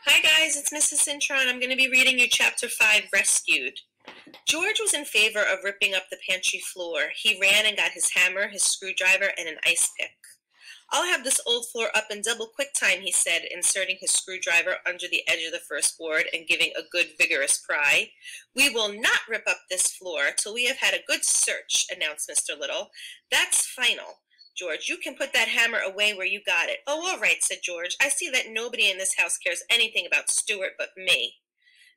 Hi guys, it's Mrs. Cintron. I'm going to be reading you Chapter 5, Rescued. George was in favor of ripping up the pantry floor. He ran and got his hammer, his screwdriver, and an ice pick. "I'll have this old floor up in double quick time," he said, inserting his screwdriver under the edge of the first board and giving a good vigorous pry. "We will not rip up this floor till we have had a good search," announced Mr. Little. "That's final. George, you can put that hammer away where you got it." "Oh, all right," said George. "I see that nobody in this house cares anything about Stuart but me."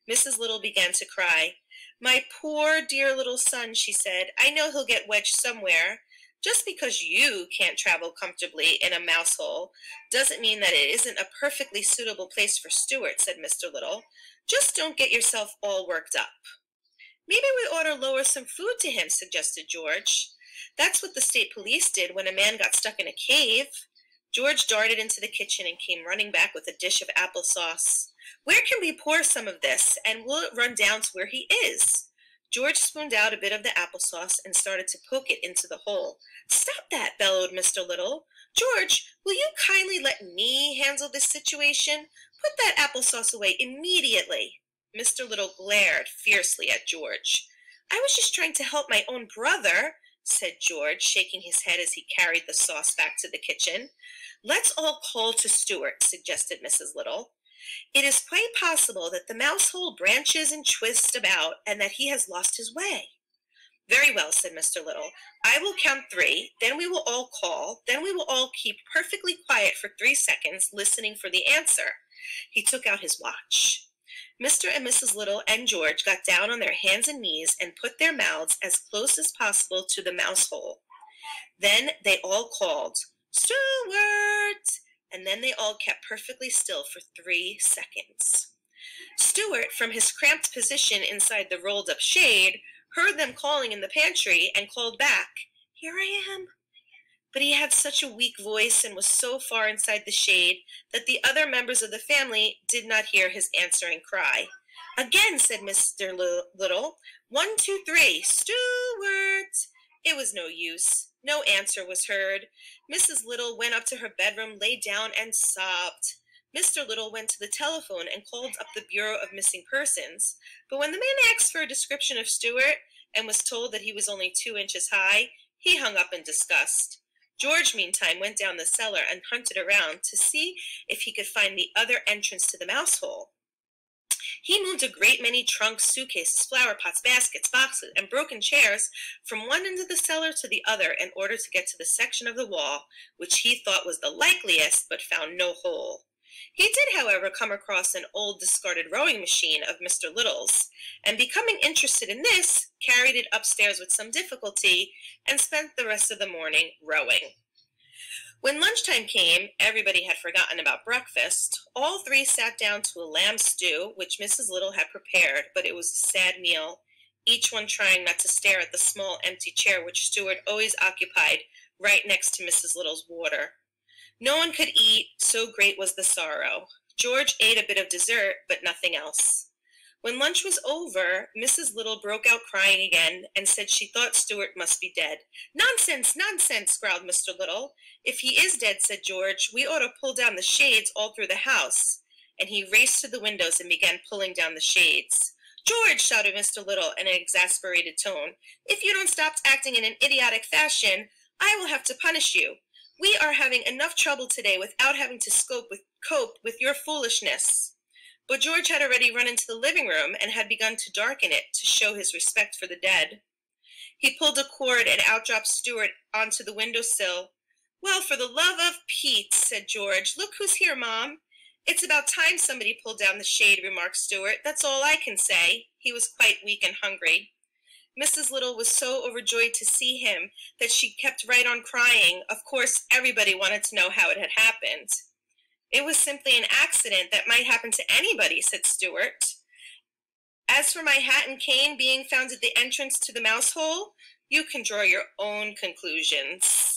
Mrs. Little began to cry. "My poor, dear little son," she said. "I know he'll get wedged somewhere. Just because you can't travel comfortably in a mouse hole doesn't mean that it isn't a perfectly suitable place for Stuart," said Mr. Little. "Just don't get yourself all worked up." "Maybe we ought to lower some food to him," suggested George. "That's what the state police did when a man got stuck in a cave." George darted into the kitchen and came running back with a dish of applesauce. "Where can we pour some of this, and will it run down to where he is?" George spooned out a bit of the applesauce and started to poke it into the hole. "Stop that!" bellowed Mr. Little. "George, will you kindly let me handle this situation? Put that applesauce away immediately." Mr. Little glared fiercely at George. "I was just trying to help my own brother," said George, shaking his head as he carried the sauce back to the kitchen. "Let's all call to Stuart," suggested Mrs. Little. "It is quite possible that the mouse hole branches and twists about, and that he has lost his way." "Very well," said Mr. Little. "I will count 3, then we will all call, then we will all keep perfectly quiet for 3 seconds, listening for the answer." He took out his watch. Mr. and Mrs. Little and George got down on their hands and knees and put their mouths as close as possible to the mouse hole. Then they all called, "Stuart!" and then they all kept perfectly still for 3 seconds. Stuart, from his cramped position inside the rolled-up shade, heard them calling in the pantry and called back, "Here I am." But he had such a weak voice and was so far inside the shade that the other members of the family did not hear his answering cry. "Again," said Mr. Little. "1, 2, 3, Stuart!" It was no use. No answer was heard. Mrs. Little went up to her bedroom, lay down, and sobbed. Mr. Little went to the telephone and called up the Bureau of Missing Persons. But when the man asked for a description of Stuart and was told that he was only 2 inches high, he hung up in disgust. George, meantime, went down the cellar and hunted around to see if he could find the other entrance to the mouse hole. He moved a great many trunks, suitcases, flower pots, baskets, boxes, and broken chairs from one end of the cellar to the other in order to get to the section of the wall which he thought was the likeliest, but found no hole. He did, however, come across an old discarded rowing machine of Mr. Little's, and becoming interested in this, carried it upstairs with some difficulty, and spent the rest of the morning rowing. When lunchtime came, everybody had forgotten about breakfast. All 3 sat down to a lamb stew, which Mrs. Little had prepared, but it was a sad meal, each one trying not to stare at the small empty chair which Stuart always occupied right next to Mrs. Little's water. No one could eat, so great was the sorrow. George ate a bit of dessert, but nothing else. When lunch was over, Mrs. Little broke out crying again and said she thought Stuart must be dead. "Nonsense, nonsense," growled Mr. Little. "If he is dead," said George, "we ought to pull down the shades all through the house." And he raced to the windows and began pulling down the shades. "George," shouted Mr. Little in an exasperated tone, "if you don't stop acting in an idiotic fashion, I will have to punish you. We are having enough trouble today without having to cope with your foolishness." But George had already run into the living room and had begun to darken it to show his respect for the dead. He pulled a cord and out dropped Stuart onto the window sill. "Well, for the love of Pete," said George, "look who's here, Mom." "It's about time somebody pulled down the shade," remarked Stuart. "That's all I can say." He was quite weak and hungry. Mrs. Little was so overjoyed to see him that she kept right on crying. Of course, everybody wanted to know how it had happened. "It was simply an accident that might happen to anybody," said Stuart. "As for my hat and cane being found at the entrance to the mouse hole, you can draw your own conclusions."